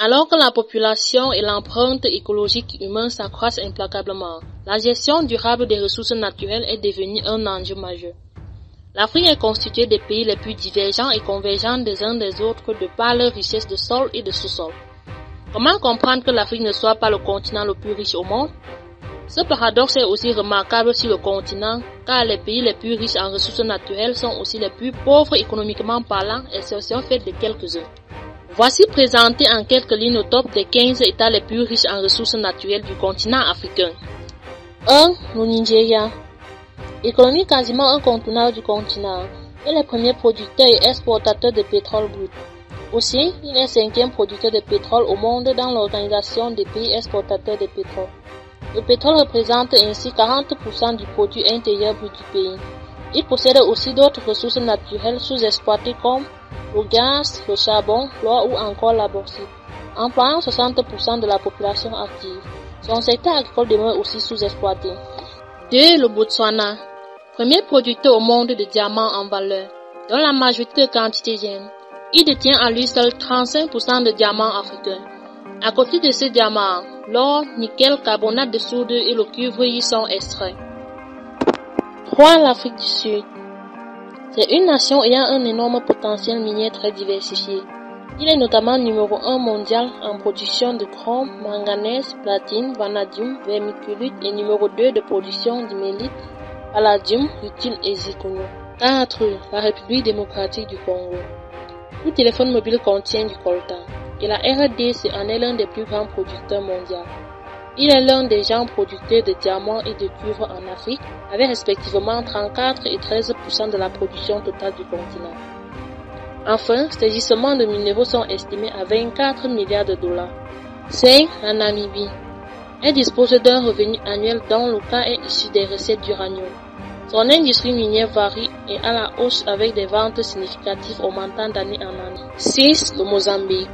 Alors que la population et l'empreinte écologique humaine s'accroissent implacablement, la gestion durable des ressources naturelles est devenue un enjeu majeur. L'Afrique est constituée des pays les plus divergents et convergents des uns des autres de par leur richesse de sol et de sous-sol. Comment comprendre que l'Afrique ne soit pas le continent le plus riche au monde? Ce paradoxe est aussi remarquable sur le continent, car les pays les plus riches en ressources naturelles sont aussi les plus pauvres économiquement parlant, exception faite de quelques-uns. Voici présenté en quelques lignes au top des 15 États les plus riches en ressources naturelles du continent africain. 1. Le Nigeria. Économie quasiment incontournable du continent, est le premier producteur et exportateur de pétrole brut. Aussi, il est 5e producteur de pétrole au monde dans l'organisation des pays exportateurs de pétrole. Le pétrole représente ainsi 40% du produit intérieur brut du pays. Il possède aussi d'autres ressources naturelles sous-exploitées comme le gaz, le charbon, l'or ou encore la bauxite, employant 60% de la population active. Son secteur agricole demeure aussi sous-exploité. 2. Le Botswana. Premier producteur au monde de diamants en valeur, dont la majorité de quantité gêne. Il détient à lui seul 35% de diamants africains. À côté de ces diamants, l'or, nickel, carbonate de soude et le cuivre y sont extraits. 3. L'Afrique du Sud. C'est une nation ayant un énorme potentiel minier très diversifié. Il est notamment numéro 1 mondial en production de chrome, manganèse, platine, vanadium, vermiculite et numéro 2 de production d'hymélite, palladium, rutile et zirconium. 4. La République démocratique du Congo. Tout téléphone mobile contient du coltan et la RDC en est l'un des plus grands producteurs mondiaux. Il est l'un des grands producteurs de diamants et de cuivre en Afrique, avec respectivement 34 et 13% de la production totale du continent. Enfin, ses gisements de minéraux sont estimés à 24 milliards de dollars. 5. La Namibie. Elle dispose d'un revenu annuel dont le cas est issu des recettes d'uranium. Son industrie minière varie et à la hausse avec des ventes significatives augmentant d'année en année. 6. Le Mozambique.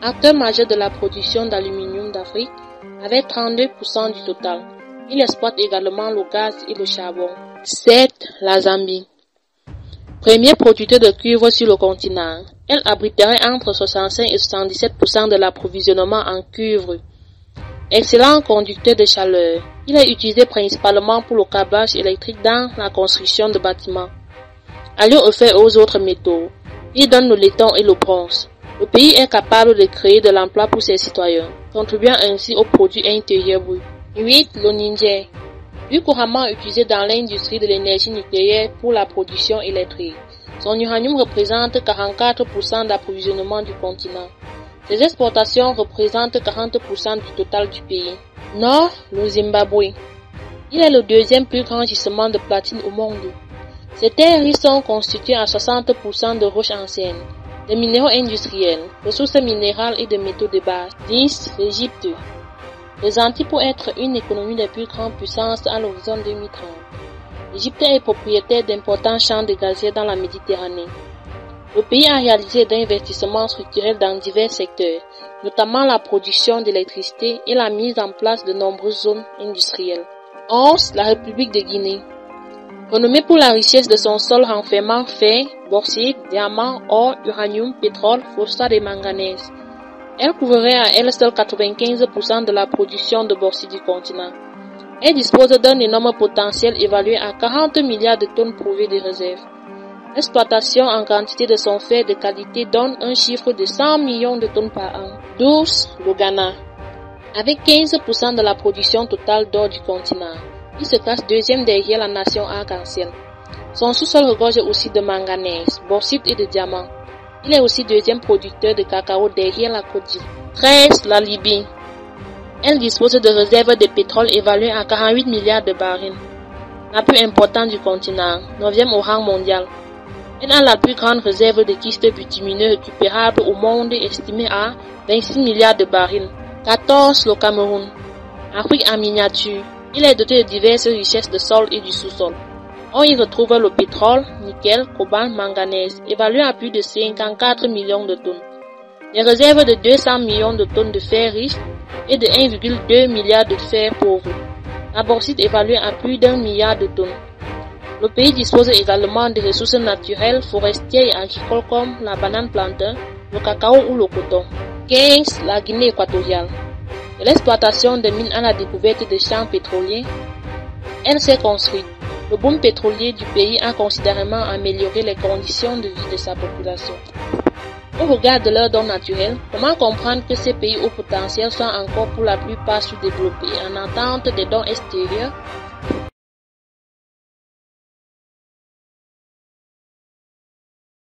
Acteur majeur de la production d'aluminium d'Afrique, avec 32% du total. Il exploite également le gaz et le charbon. 7. La Zambie. Premier producteur de cuivre sur le continent. Elle abriterait entre 65 et 77% de l'approvisionnement en cuivre. Excellent conducteur de chaleur. Il est utilisé principalement pour le câblage électrique dans la construction de bâtiments. Allié au fer et aux autres métaux, il donne le laiton et le bronze. Le pays est capable de créer de l'emploi pour ses citoyens, contribuant ainsi au produit intérieur brut. 8. Le Niger. Plus couramment utilisé dans l'industrie de l'énergie nucléaire pour la production électrique. Son uranium représente 44% d'approvisionnement du continent. Ses exportations représentent 40% du total du pays. Nord, le Zimbabwe. Il est le deuxième plus grand gisement de platine au monde. Ses terres riches sont constituées à 60% de roches anciennes, de minéraux industriels, ressources minérales et de métaux de base. 10. L'Égypte. Présenté pour être une économie des plus grandes puissances à l'horizon 2030. L'Égypte est propriétaire d'importants champs de gazier dans la Méditerranée. Le pays a réalisé des investissements structurels dans divers secteurs, notamment la production d'électricité et la mise en place de nombreuses zones industrielles. 11. La République de Guinée. Renommée pour la richesse de son sol renfermant fer, bauxite, diamants, or, uranium, pétrole, phosphate et manganèse. Elle couvrirait à elle seule 95% de la production de bauxite du continent. Elle dispose d'un énorme potentiel évalué à 40 milliards de tonnes prouvées de réserves. L'exploitation en quantité de son fer de qualité donne un chiffre de 100 millions de tonnes par an. 12. Le Ghana. Avec 15% de la production totale d'or du continent, il se classe deuxième derrière la nation arc-en-ciel. Son sous-sol regorge aussi de manganèse, bauxite et de diamants. Il est aussi deuxième producteur de cacao derrière la Côte d'Ivoire. 13. La Libye. Elle dispose de réserves de pétrole évaluées à 48 milliards de barils. La plus importante du continent, 9e au rang mondial. Elle a la plus grande réserve de schiste bitumineux récupérable au monde estimée à 26 milliards de barils. 14. Le Cameroun. Afrique en miniature. Il est doté de diverses richesses de sol et du sous-sol. On y retrouve le pétrole, nickel, cobalt, manganèse, évalué à plus de 54 millions de tonnes. Les réserves de 200 millions de tonnes de fer riche et de 1,2 milliard de fer pauvre. La bauxite évaluée à plus d'1 milliard de tonnes. Le pays dispose également de ressources naturelles, forestières et agricoles comme la banane plantain, le cacao ou le coton. 15. La Guinée équatoriale. De l'exploitation de mines à la découverte de champs pétroliers, elle s'est construite. Le boom pétrolier du pays a considérablement amélioré les conditions de vie de sa population. Au regard de leurs dons naturels, comment comprendre que ces pays au potentiel sont encore pour la plupart sous-développés en attente des dons extérieurs?